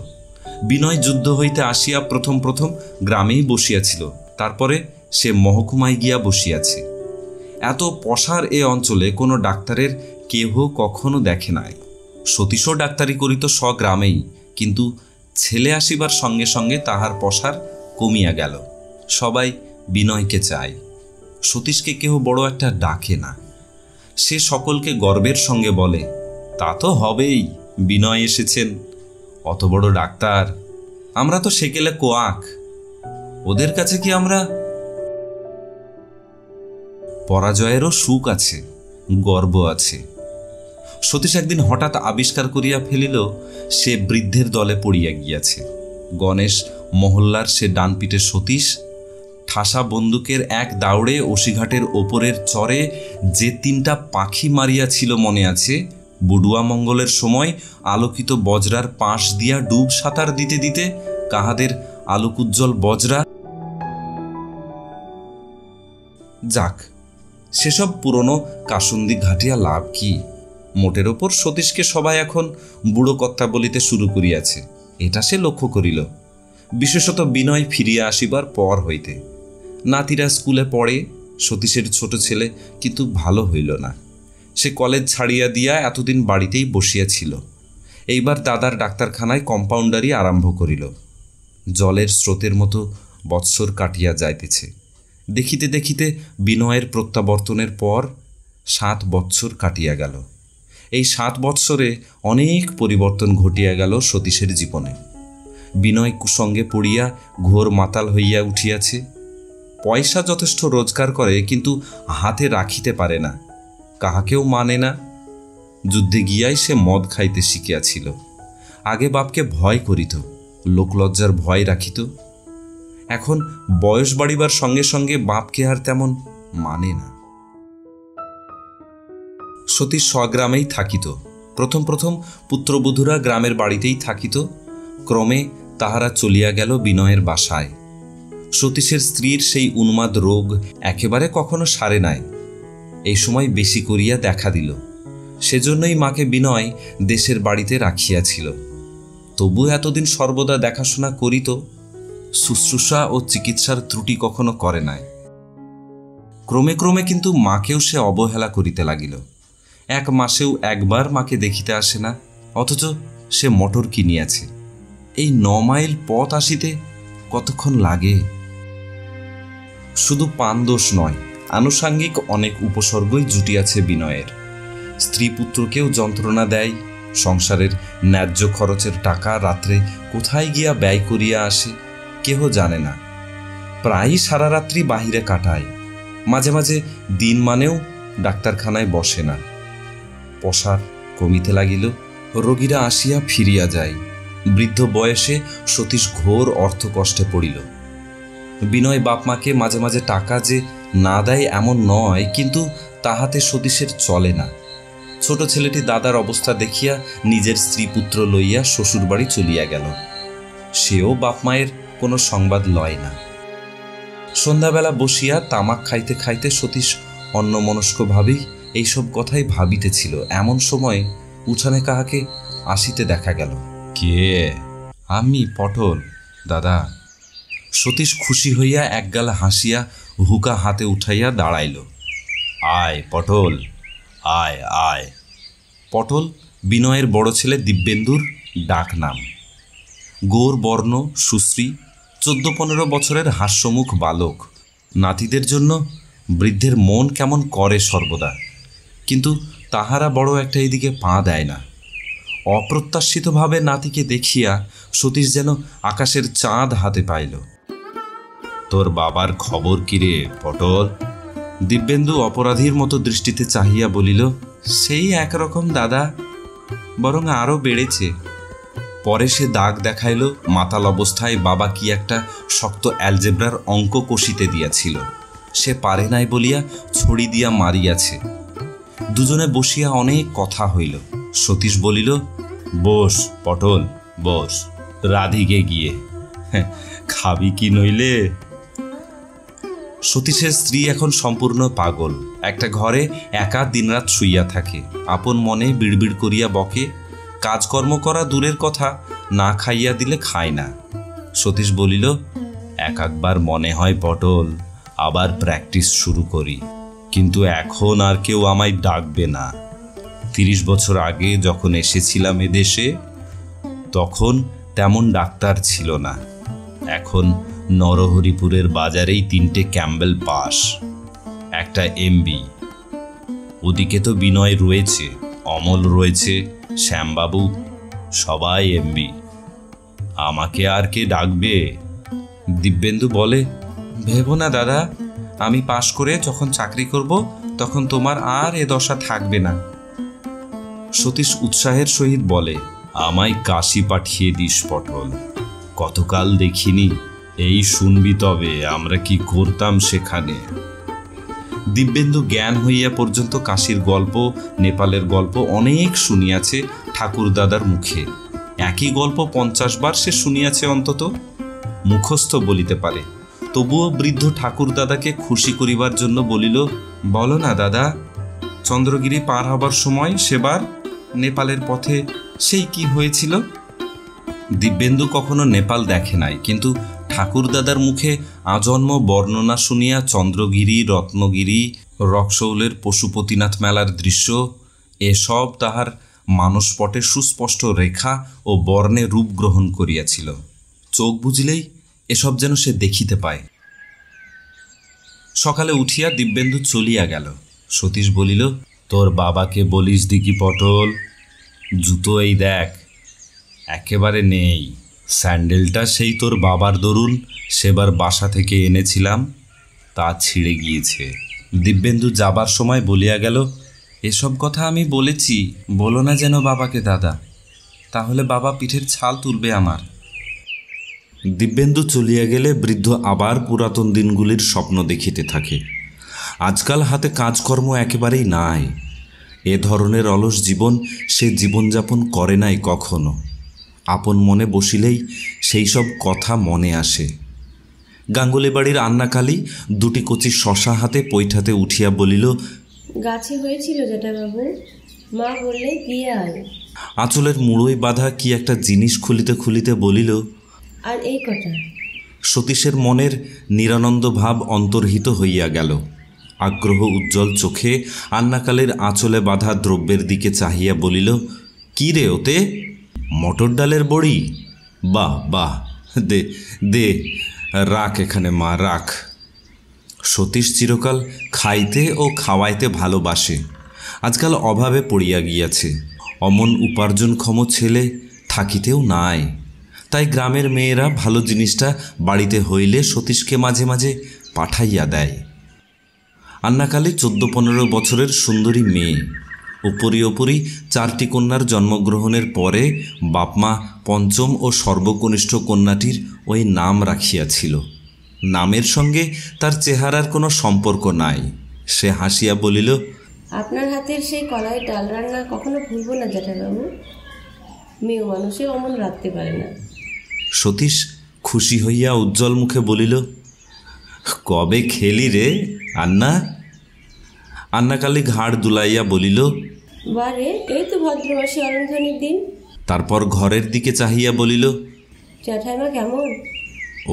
বিনয় যুদ্ধ হইতে আসিয়া প্রথম প্রথম গ্রামেই বসিয়াছিল, তারপরে সে মহকুমায় গিয়া বসিয়াছে। এত পশার এ অঞ্চলে কোনো ডাক্তারের কেহ কখনো দেখে নাই। সতীশও ডাক্তারি করিত স্বগ্রামেই, কিন্তু ছেলে আসিবার সঙ্গে সঙ্গে তাহার পশার কমিয়া গেল। সবাই বিনয়কে চায়, সতীশকে কেহ বড় একটা ডাকে না। সে সকলকে গর্বের সঙ্গে বলে, তা তো হবেই, বিনয় এসেছেন, অত বড় ডাক্তার। আমরা তো সেকেলে কোয়াক, ওদের কাছে কি আমরা? পরাজয়েরও সুখ আছে, গর্ব আছে। সতীশ একদিন হঠাৎ আবিষ্কার করিয়া ফেলিল, সে বৃদ্ধের দলে পড়িয়া গিয়াছে। গণেশ মহল্লার সে ডানপিটে সতীশ ঠাসা বন্দুকের এক দাউড়ে অসিঘাটের ওপরের চরে যে 3টা পাখি মারিয়াছিল মনে আছে। বুডুয়া মঙ্গলের সময় আলোকিত বজরার পাশ দিয়া ডুব সাঁতার দিতে দিতে কাহাদের আলোকুজ্জ্বল বজরা। যাক, সেসব পুরনো কাসুন্দি ঘাটিয়া লাভ কি? মোটের ওপর সতীশকে সবাই এখন বুড়ো কর্তা বলিতে শুরু করিয়াছে, এটা সে লক্ষ্য করিল, বিশেষত বিনয় ফিরিয়া আসিবার পর হইতে। নাতিরা স্কুলে পড়ে, সতীশের ছোট ছেলে কিন্তু ভালো হইল না। সে কলেজ ছাড়িয়া দিয়া এতদিন বাড়িতেই বসিয়াছিল। এইবার দাদার ডাক্তারখানায় কম্পাউন্ডারি আরম্ভ করিল। জলের স্রোতের মতো বৎসর কাটিয়া যাইতেছে। দেখিতে দেখিতে বিনয়ের প্রত্যাবর্তনের পর 7 বৎসর কাটিয়া গেল। এই 7 বৎসরে অনেক পরিবর্তন ঘটিয়া গেল সতীশের জীবনে। বিনয় কুসঙ্গে পড়িয়া ঘোর মাতাল হইয়া উঠিয়াছে। পয়সা যথেষ্ট রোজগার করে, কিন্তু হাতে রাখিতে পারে না, কাহাকেও মানে না। যুদ্ধে গিয়াই সে মদ খাইতে শিখিয়াছিল। আগে বাপকে ভয় করিত, লোকলজ্জার ভয় রাখিত। এখন বয়স বাড়িবার সঙ্গে সঙ্গে বাপকে আর তেমন মানে না। সতীশ স্বগ্রামেই থাকিত, প্রথম প্রথম পুত্রবধূরা গ্রামের বাড়িতেই থাকিত। ক্রমে তাহারা চলিয়া গেল বিনয়ের বাসায়। সতীশের স্ত্রীর সেই উন্মাদ রোগ একেবারে কখনো সারে নাই, এই সময় বেশি করিয়া দেখা দিল। সেজন্যই মাকে বিনয় দেশের বাড়িতে রাখিয়াছিল। তবু এতদিন সর্বদা দেখাশোনা করিত, শুশ্রূষা ও চিকিৎসার ত্রুটি কখনো করে নাই। ক্রমে ক্রমে কিন্তু মাকেও সে অবহেলা করিতে লাগিল। এক মাসেও একবার মাকে দেখিতে আসে না, অথচ সে মোটর কিনিয়াছে। এই 9 মাইল পথ আসিতে কতক্ষণ লাগে? শুধু পানদোষ নয়, আনুষাঙ্গিক অনেক উপসর্গই জুটিয়াছে বিনয়ের। স্ত্রী পুত্রকেও যন্ত্রণা দেয়। সংসারের ন্যায্য খরচের টাকা রাত্রে কোথায় গিয়া ব্যয় করিয়া আসে কেহ জানে না। প্রায়ই সারা রাত্রি বাহিরে কাটায়। মাঝে মাঝে দিন মানেও ডাক্তারখানায় বসে না। পসার কমিতে লাগিল, রোগীরা আসিয়া ফিরিয়া যায়। বৃদ্ধ বয়সে সতীশ ঘোর অর্থকষ্টে পড়িল। বিনয় বাপমাকে মাঝে মাঝে টাকা যে না দেয় এমন নয়, কিন্তু তাহাতে সতীশের চলে না। ছোট ছেলেটি দাদার অবস্থা দেখিয়া নিজের স্ত্রী পুত্র লইয়া শ্বশুরবাড়ি চলিয়া গেল। সেও বাপমায়ের কোনো সংবাদ লয় না। সন্ধ্যাবেলা বসিয়া তামাক খাইতে খাইতে সতীশ অন্যমনস্কভাবেই এইসব কথাই ভাবিতেছিল। এমন সময় উঠানে কাহাকে আসিতে দেখা গেল। কে? আমি, পটল দাদা। সতীশ খুশি হইয়া একগাল হাসিয়া হুকা হাতে উঠাইয়া দাঁড়াইল। আয় পটল, আয় আয়। পটল বিনয়ের বড় ছেলে দিব্যেন্দুর ডাক নাম। গোর বর্ণ, সুশ্রী, 14-15 বছরের হাস্যমুখ বালক। নাতিদের জন্য বৃদ্ধের মন কেমন করে সর্বদা, কিন্তু তাহারা বড় একটা এদিকে পা দেয় না। অপ্রত্যাশিতভাবে নাতিকে দেখিয়া সতীশ যেন আকাশের চাঁদ হাতে পাইল। তোর বাবার খবর কিরে পটল? দিব্যেন্দু অপরাধীর মতো দৃষ্টিতে চাহিয়া বলিল, সেই একরকম দাদা, বরং আরও বেড়েছে। পরে সে দাগ দেখাইল। মাতাল অবস্থায় বাবা কি একটা শক্ত অ্যালজেব্রার অঙ্ক কষিতে দিয়াছিল, সে পারে নাই বলিয়া ছড়ি দিয়া মারিয়াছে। দুজনে বসিয়া অনেক কথা হইল। সতীশ বলিল, বস পটল বস, রাধিকে গিয়ে খাবি কি নইলে? সতীশের স্ত্রী এখন সম্পূর্ণ পাগল। একটা ঘরে একা দিনরাত শুইয়া থাকে, আপন মনে বিড়বিড় করিয়া বকে। কাজকর্ম করা দূরের কথা, না খাইয়া দিলে খায় না। সতীশ বলিল, একবার মনে হয় পটল আবার প্র্যাকটিস শুরু করি, কিন্তু এখন আর কেউ আমায় ডাকবে না। 30 বছর আগে যখন এসেছিলাম এদেশে, তখন তেমন ডাক্তার ছিল না। এখন নরহরিপুরের বাজারেই 3টে ক্যাম্বেল পাস, একটা এমবি। ওদিকে তো বিনয় রয়েছে, অমল রয়েছে, শ্যামবাবু, সবাই এমবি। আমাকে আর কে ডাকবে? দিব্যেন্দু বলে, ভেবো না দাদা, আমি পাশ করে যখন চাকরি করব তখন তোমার আর এ দশা থাকবে না। সতীশ উৎসাহের সহিত বলে, আমায় কাশি পাঠিয়ে দিস পটল, কতকাল দেখিনি। এই শুনবি তবে আমরা কি করতাম সেখানে। দিব্যেন্দু জ্ঞান হইয়া পর্যন্ত কাশীর গল্প, নেপালের গল্প অনেক শুনিয়াছে ঠাকুরদাদার মুখে। একই গল্প 50 বার সে শুনিয়াছে অন্তত, মুখস্থ বলিতে পারে। তবুও বৃদ্ধ ঠাকুরদাদাকে খুশি করিবার জন্য বলিল, বলো না দাদা, চন্দ্রগিরি পার হবার সময় সেবার নেপালের পথে সেই কি হয়েছিল? দিব্যেন্দু কখনো নেপাল দেখে নাই, কিন্তু ঠাকুরদাদার মুখে আজন্ম বর্ণনা শুনিয়া চন্দ্রগিরি, রত্নগিরি, রক্সৌলের পশুপতিনাথ মেলার দৃশ্য, এসব তাহার মানসপটে সুস্পষ্ট রেখা ও বর্ণে রূপ গ্রহণ করিয়াছিল। চোখ বুঝিলেই এসব যেন সে দেখিতে পায়। সকালে উঠিয়া দিব্যেন্দু চলিয়া গেল। সতীশ বলিল, তোর বাবাকে বলিস দিকি পটল, জুতো এই দেখ একেবারে নেই। স্যান্ডেলটা সেই তোর বাবার দরুন সেবার বাসা থেকে এনেছিলাম, তা ছিঁড়ে গিয়েছে। দিব্যেন্দু যাবার সময় বলিয়া গেল, এসব কথা আমি বলেছি, বলো না যেন বাবাকে দাদা, তাহলে বাবা পিঠের ছাল তুলবে আমার। দিব্যেন্দু চলিয়া গেলে বৃদ্ধ আবার পুরাতন দিনগুলির স্বপ্ন দেখিতে থাকে। আজকাল হাতে কাজকর্ম একেবারেই নাই। এ ধরনের অলস জীবন সে জীবনযাপন করে নাই কখনো। আপন মনে বসিলেই সেই সব কথা মনে আসে। গাঙ্গুলি বাড়ির আন্নাকালী দুটি কচি শশা হাতে পৈঠাতে উঠিয়া বলিল, গাছে হয়েছিল জেঠাবাবু, মা বললে গিয়ে আয়। আঁচলের মুড়োয় বাঁধা কি একটা জিনিস খুলিতে খুলিতে বলিল, আর এই কটা। সতীশের মনের নিরানন্দ ভাব অন্তর্হিত হইয়া গেল। আগ্রহ উজ্জ্বল চোখে আন্নাকালের আঁচলে বাঁধা দ্রব্যের দিকে চাহিয়া বলিল, কি রে ওতে? মটর ডালের বড়ি? বাহ বাহ, দে দে, রাখ এখানে মা, রাখ। সতীশ চিরকাল খাইতে ও খাওয়াইতে ভালোবাসে। আজকাল অভাবে পড়িয়া গিয়াছে। অমন উপার্জনক্ষম ছেলে থাকিতেও নাই। তাই গ্রামের মেয়েরা ভালো জিনিসটা বাড়িতে হইলে সতীশকে মাঝে মাঝে পাঠাইয়া দেয়। আন্নাকালী 14-15 বছরের সুন্দরী মেয়ে। উপরি উপরি 4টি কন্যার জন্মগ্রহণের পরে বাপমা পঞ্চম ও সর্বকনিষ্ঠ কন্যাটির ওই নাম রাখিয়াছিল। নামের সঙ্গে তার চেহারার কোনো সম্পর্ক নাই। সে হাসিয়া বলিল, আপনার হাতের সেই কলাই ডাল রান্না কখনো ভুলবো না জেঠাবাবু। মেয়ে মানুষে অমন রাখতে পারে না। সতীশ খুশি হইয়া উজ্জ্বল মুখে বলিল, কবে খেলি রে আন্না? আন্নাকালী ঘাড় দুলাইয়া বলিল, বারে এই তো ভদ্রমাসে অরন্ধনির দিন। তারপর ঘরের দিকে চাহিয়া বলিল, জ্যাঠাইমা কেমন?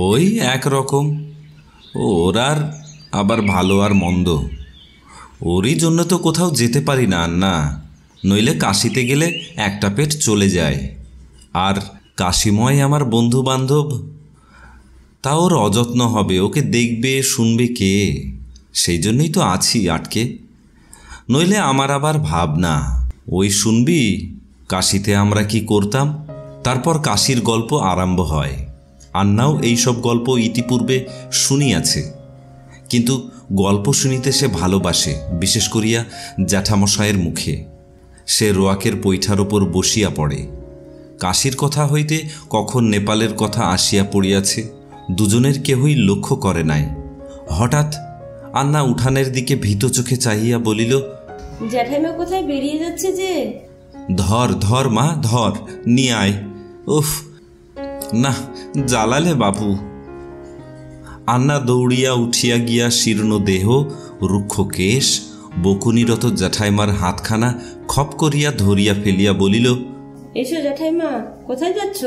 ওই একরকম। ওর আর আবার ভালো আর মন্দ। ওরই জন্য তো কোথাও যেতে পারি না আন্না, নইলে কাশিতে গেলে একটা পেট চলে যায়। আর কাশিময় আমার বন্ধু বান্ধব, তা ওর অযত্ন হবে, ওকে দেখবে শুনবে কে? সেই জন্যই তো আছি আটকে। নইলে আমার আবার ভাবনা, ওই শুনবি কাশিতে আমরা কি করতাম। তারপর কাশির গল্প আরম্ভ হয়। আন্নাও এই সব গল্প ইতিপূর্বে শুনিয়াছে, কিন্তু গল্প শুনিতে সে ভালোবাসে, বিশেষ করিয়া জ্যাঠামশায়ের মুখে। সে রোয়াকের পৈঠার ওপর বসিয়া পড়ে। কাশির কথা হইতে কখন নেপালের কথা আসিয়া পড়িয়াছে দুজনের কেহই লক্ষ্য করে নাই। হঠাৎ আন্না উঠানের দিকে ভীত চোখে চাহিয়া বলিল, জ্যাঠাইমা কোথায় বেরিয়ে যাচ্ছে যে? ধর ধর মা, ধর, নিয়ে আয়। উফ, না, জ্বালালে বাপু। আন্না দৌড়িয়া উঠিয়া গিয়া শীর্ণ দেহ, রুক্ষ কেশ, বকুনিরত জ্যাঠাইমার হাতখানা খপ করিয়া ধরিয়া ফেলিয়া বলিল, এসো জ্যাঠাইমা, কোথায় যাচ্ছ?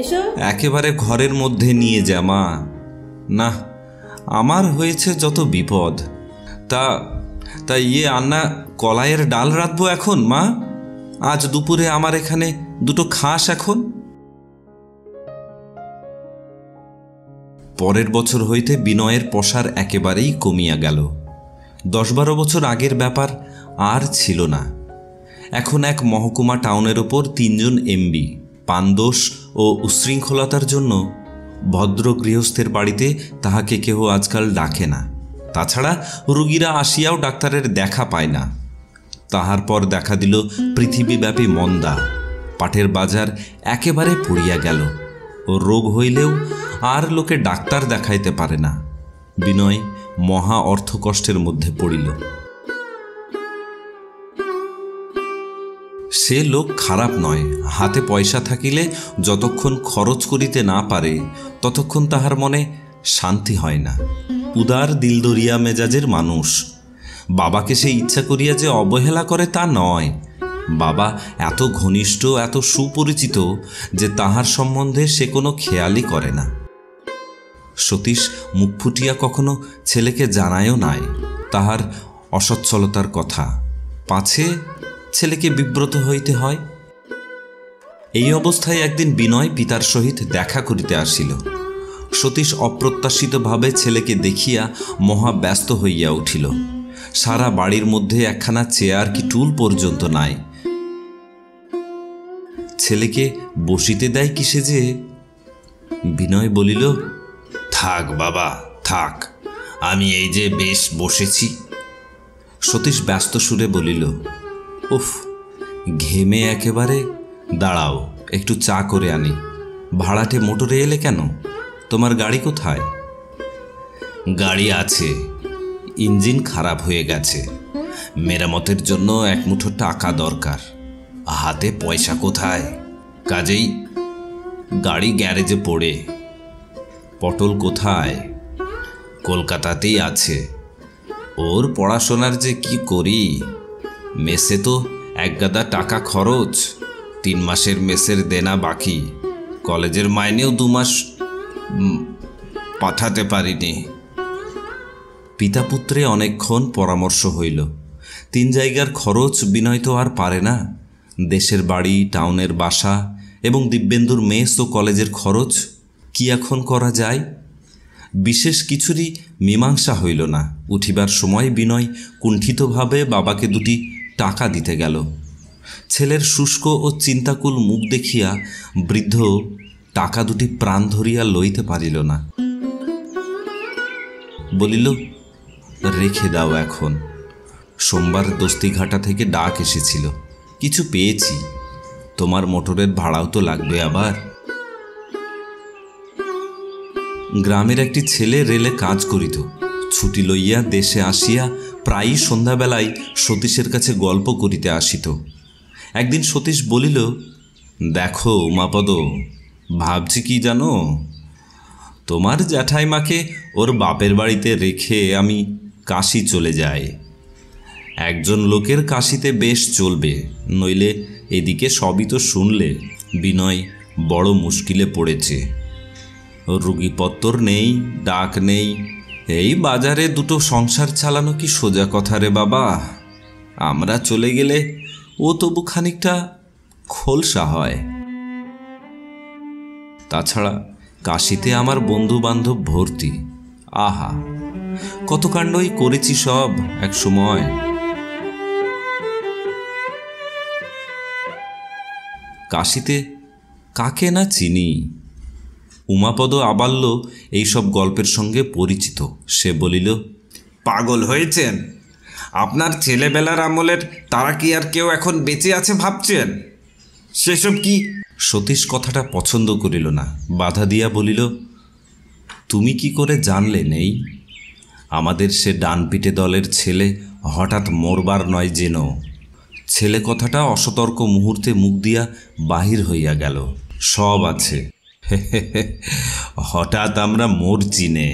এসো। একেবারে ঘরের মধ্যে নিয়ে যা মা। না, আমার হয়েছে যত বিপদ। তা ইয়ে আন্না, কলাইয়ের ডাল রাঁধবো এখন মা? আজ দুপুরে আমার এখানে দুটো খাস এখন। পরের বছর হইতে বিনয়ের পসার একেবারেই কমিয়া গেল। 10-12 বছর আগের ব্যাপার আর ছিল না। এখন এক মহকুমা টাউনের ওপর 3 জন এমবি। পানদোষ ও উশৃঙ্খলতার জন্য ভদ্র গৃহস্থের বাড়িতে তাহাকে কেহ আজকাল ডাকে না। তাছাড়া রুগীরা আসিয়াও ডাক্তারের দেখা পায় না। তাহার পর দেখা দিল পৃথিবীব্যাপী মন্দা। পাটের বাজার একেবারে পড়িয়া গেল। রোগ হইলেও আর লোকে ডাক্তার দেখাইতে পারে না। বিনয় মহা অর্থকষ্টের মধ্যে পড়িল। সে লোক খারাপ নয়, হাতে পয়সা থাকিলে যতক্ষণ খরচ করিতে না পারে ততক্ষণ তাহার মনে শান্তি হয় না। উদার দিলদরিয়া মেজাজের মানুষ। বাবাকে সে ইচ্ছা করিয়া যে অবহেলা করে তা নয়। বাবা এত ঘনিষ্ঠ, এত সুপরিচিত যে তাহার সম্বন্ধে সে কোনো খেয়ালই করে না। সতীশ মুখ ফুটিয়া কখনো ছেলেকে জানায়ও নাই তাহার অসচ্ছলতার কথা, পাছে ছেলেকে বিব্রত হইতে হয়। এই অবস্থায় একদিন বিনয় পিতার সহিত দেখা করিতে আসিল। সতীশ অপ্রত্যাশিতভাবে ছেলেকে দেখিয়া মহা ব্যস্ত হইয়া উঠিল। সারা বাড়ির মধ্যে একখানা চেয়ার কি টুল পর্যন্ত নাই। ছেলেকে বসিতে দেয় কিসে যে? বিনয় বলিল, থাক বাবা, থাক, আমি এই যে বেশ বসেছি। সতীশ ব্যস্ত সুরে বলিল, উফ, ঘেমে একেবারে। দাঁড়াও, একটু চা করে আনি। ভাড়াটে মোটরে এলে কেন? তোমার গাড়ি কোথায়? গাড়ি আছে, ইঞ্জিন খারাপ হয়ে গেছে। মেরামতের জন্য এক মুঠো টাকা দরকার, হাতে পয়সা কোথায়? কাজেই গাড়ি গ্যারেজে পড়ে। পটল কোথায়? কলকাতাতেই আছে। ওর পড়াশোনার যে কি করি, মেসে তো একগাদা টাকা খরচ, 3 মাসের মেসের দেনা বাকি, কলেজের মাইনেও 2 মাস পাঠাতে পারিনি। পিতা পুত্রে অনেকক্ষণ পরামর্শ হইল। 3 জায়গার খরচ বিনয় তো আর পারে না। দেশের বাড়ি, টাউনের বাসা এবং দিব্যেন্দুর মেস ও কলেজের খরচ কি এখন করা যায়? বিশেষ কিছুরই মীমাংসা হইল না। উঠিবার সময় বিনয় কুণ্ঠিতভাবে বাবাকে 2টি টাকা দিতে গেল। ছেলের শুষ্ক ও চিন্তাকুল মুখ দেখিয়া বৃদ্ধ টাকা 2টি প্রাণ ধরিয়া লইতে পারিল না। বলিল, রেখে দাও এখন। সোমবার দস্তিঘাটা থেকে ডাক এসেছিল, কিছু পেয়েছি। তোমার মোটরের ভাড়াও তো লাগবে আবার। গ্রামের একটি ছেলে রেলে কাজ করিত। ছুটি লইয়া দেশে আসিয়া প্রায়ই সন্ধ্যাবেলায় সতীশের কাছে গল্প করিতে আসিত। একদিন সতীশ বলিল, দেখো উমাপদ, ভাবছি কি জানো, তোমার জ্যাঠাইমাকে ওর বাপের বাড়িতে রেখে আমি কাশী চলে যাই। একজন লোকের কাশীতে বেশ চলবে, নইলে এদিকে সবই তো শুনলে। বিনয় বড় মুশকিলে পড়েছে। রুগীপত্তর নেই, ডাক নেই, এই বাজারে 2টো সংসার চালানো কি সোজা কথা রে বাবা? আমরা চলে গেলে ও তবু খানিকটা খোলসা হয়। তাছাড়া কাশীতে আমার বন্ধু বান্ধব ভর্তি। আহা, কত কাণ্ডই করেছি সব এক সময়। কাশীতে কাকে না চিনি। উমাপদ আবাল্য এইসব গল্পের সঙ্গে পরিচিত। সে বলিল, পাগল হয়েছেন? আপনার ছেলেবেলার আমলের তারা কি আর কেউ এখন বেঁচে আছে ভাবছেন? সেসব কি? সতীশ কথাটা পছন্দ করিল না, বাধা দিয়া বলিল, তুমি কি করে জানলে নেই? আমাদের সে ডানপিটে দলের ছেলে হঠাৎ মরবার নয় যেন। ছেলে কথাটা অসতর্ক মুহূর্তে মুখ দিয়া বাহির হইয়া গেল। সব আছে। হঠাৎ আমরা মরছি নে।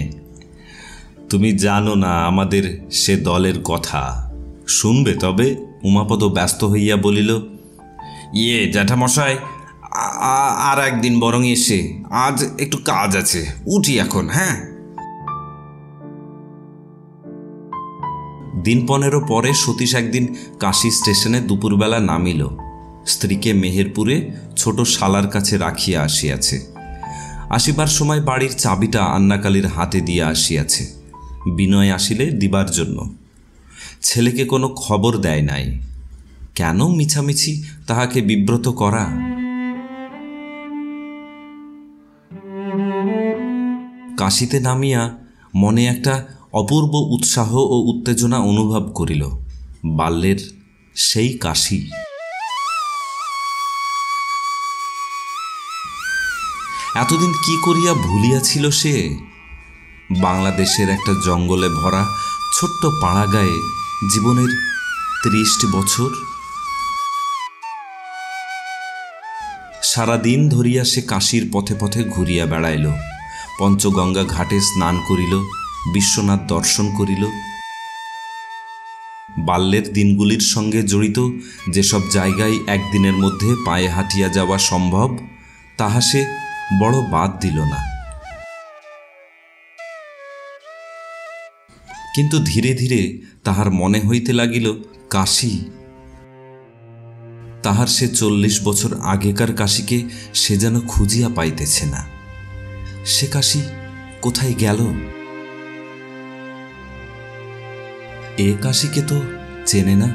তুমি জানো না আমাদের সে দলের কথা। শুনবে তবে? উমাপদ ব্যস্ত হইয়া বলিল, জ্যাঠামশাই, আর একদিন বরং এসে, আজ একটু কাজ আছে, উঠি এখন। হ্যাঁ। দিন 15 পরে সতীশ একদিন কাশী স্টেশনে দুপুরবেলা নামিল। স্ত্রীকে মেহেরপুরে ছোট শালার কাছে রাখিয়া আসিয়াছে। আসিবার সময় বাড়ির চাবিটা আন্নাকালীর হাতে দিয়া আসিয়াছে, বিনয় আসিলে দিবার জন্য। ছেলেকে কোনো খবর দেয় নাই। কেন মিছামিছি তাহাকে বিব্রত করা? কাশীতে নামিয়া মনে একটা অপূর্ব উৎসাহ ও উত্তেজনা অনুভব করিল। বাল্যের সেই কাশী। এতদিন কি করিয়া ভুলিয়াছিল সে? বাংলাদেশের একটা জঙ্গলে ভরা ছোট্ট পাড়া গায়ে জীবনের 30টি বছর। সারাদিন ধরিয়া সে কাশীর পথে পথে ঘুরিয়া বেড়াইল। পঞ্চগঙ্গা ঘাটে স্নান করিল, বিশ্বনাথ দর্শন করিল। বাল্যের দিনগুলির সঙ্গে জড়িত যেসব জায়গায় একদিনের মধ্যে পায়ে হাঁটিয়া যাওয়া সম্ভব, তাহা সে বড় বাদ দিল না। কিন্তু ধীরে ধীরে তাহার মনে হইতে লাগিল, কাশী, তাহার সে 40 বছর আগেকার কাশীকে সে যেন খুঁজিয়া পাইতেছে না। সে কাশী কোথায় গেল? এ কাশীকে তো চেনে না।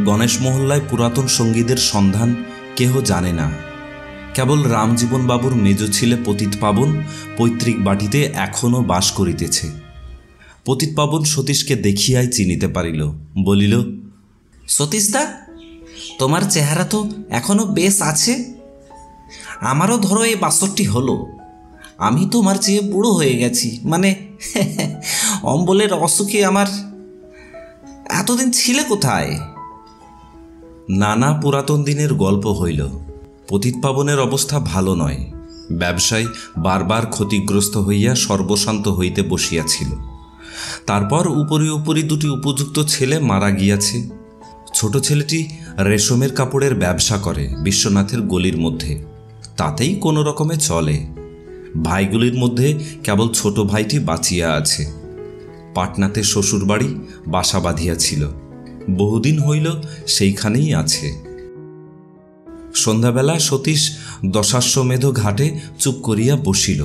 গণেশ মহল্লায় পুরাতন সঙ্গীদের সন্ধান কেহ জানে না। কেবল রামজীবন বাবুর মেজ ছেলে পতিত পাবন পৈতৃক বাটিতে এখনও বাস করিতেছে। পতিত পাবন সতীশকে দেখিয়াই চিনিতে পারিল। বলিল, সতীশদা, তোমার চেহারা তো এখনো বেশ আছে। আমারও ধরো এই 62 হলো। আমি তোমার চেয়ে বুড়ো হয়ে গেছি, মানে অম্বলের অসুখে আমার এতদিন ছিলে কোথায়? নানা পুরাতন দিনের গল্প হইল। পতিতপাবনের অবস্থা ভালো নয়। ব্যবসায় বারবার ক্ষতিগ্রস্ত হইয়া সর্বশান্ত হইতে বসিয়াছিল। তারপর উপরি উপরি দুটি উপযুক্ত ছেলে মারা গিয়াছে। ছোট ছেলেটি রেশমের কাপড়ের ব্যবসা করে বিশ্বনাথের গলির মধ্যে, তাতেই কোনো রকমে চলে। ভাইগুলির মধ্যে কেবল ছোট ভাইটি বাঁচিয়া আছে। পাটনাতে শ্বশুরবাড়ি বাসা বাঁধিয়াছিল, বহুদিন হইল সেইখানেই আছে। সন্ধ্যাবেলা সতীশ দশাশ্বমেধ ঘাটে চুপ করিয়া বসিল।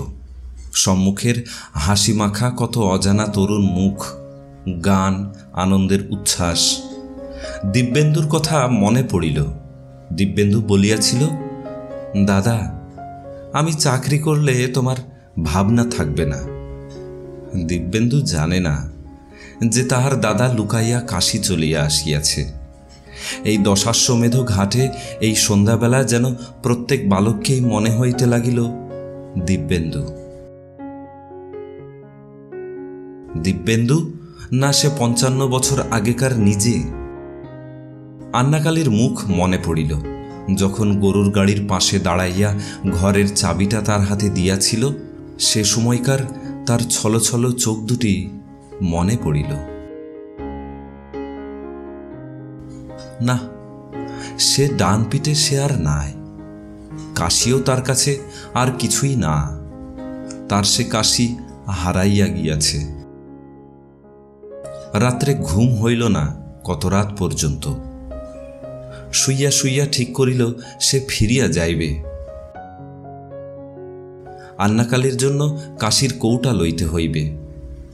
সম্মুখের হাসি মাখা কত অজানা তরুণ মুখ, গান, আনন্দের উচ্ছ্বাস। দিব্যেন্দুর কথা মনে পড়িল। দিব্যেন্দু বলিয়াছিল, দাদা, আমি চাকরি করলে তোমার ভাবনা থাকবে না। দিব্যেন্দু জানে না যে তাহার দাদা লুকাইয়া কাশী চলিয়া আসিয়াছে। এই দশাশ্বমেধ ঘাটে এই সন্ধ্যাবেলা যেন প্রত্যেক বালককেই মনে হইতে লাগিল দিব্যেন্দু। দিব্যেন্দু না সে 55 বছর আগেকার নিজে? আন্নাকালীর মুখ মনে পড়িল, যখন গরুর গাড়ির পাশে দাঁড়াইয়া ঘরের চাবিটা তার হাতে দিয়াছিল। সে সময়কার তার ছলছল চোখ দুটি মনে পড়িল। না, সে ডান পিঠে সে আর নাই। কাশিও তার কাছে আর কিছুই না। তার সে কাশি হারাইয়া গিয়াছে। রাত্রে ঘুম হইল না কত রাত পর্যন্ত। শুইয়া শুইয়া ঠিক করিল সে ফিরিয়া যাইবে। আন্নাকালীর জন্য কাশির কৌটা লইতে হইবে।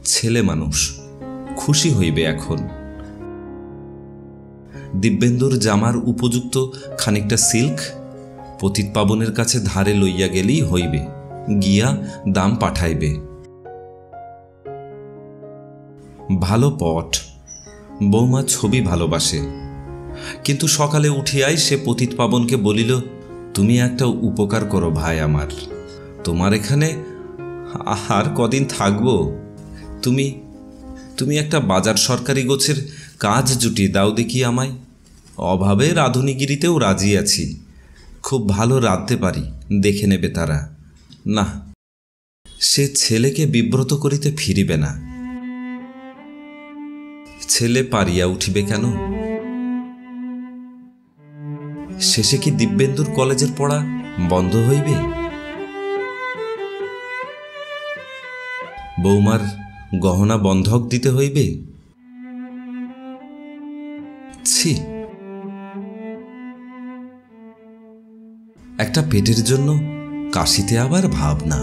ছেলে মানুষ, খুশি হইবে এখন। দিব্যেন্দুর জামার উপযুক্ত খানিকটা সিল্ক পতিতপাবনের কাছে ধারে লইয়া গেলেই হইবে। গিয়া দাম পাঠাইবে। ভালো পট, বৌমা ছবি ভালোবাসে। কিন্তু সকালে উঠিয়াই সে পতিতপাবনকে বলিল, তুমি একটা উপকার করো ভাই আমার, তোমার এখানে আর কদিন থাকব। তুমি একটা বাজার সরকারি গোছের কাজ জুটিয়ে দাও দেখি আমায়। অভাবে রাঁধুনিগিরিতেও রাজি আছি, খুব ভালো রাঁধতে পারি, দেখে নেবে তারা। না, সে ছেলেকে বিব্রত করিতে ফিরিবে না। ছেলে পারিয়া উঠিবে কেন? শেষে কি দিব্যেন্দুর কলেজের পড়া বন্ধ হইবে? বৌমার গহনা বন্ধক দিতে হইবে? ছি, একটা পেটের জন্য কাশিতে আবার ভাবনা।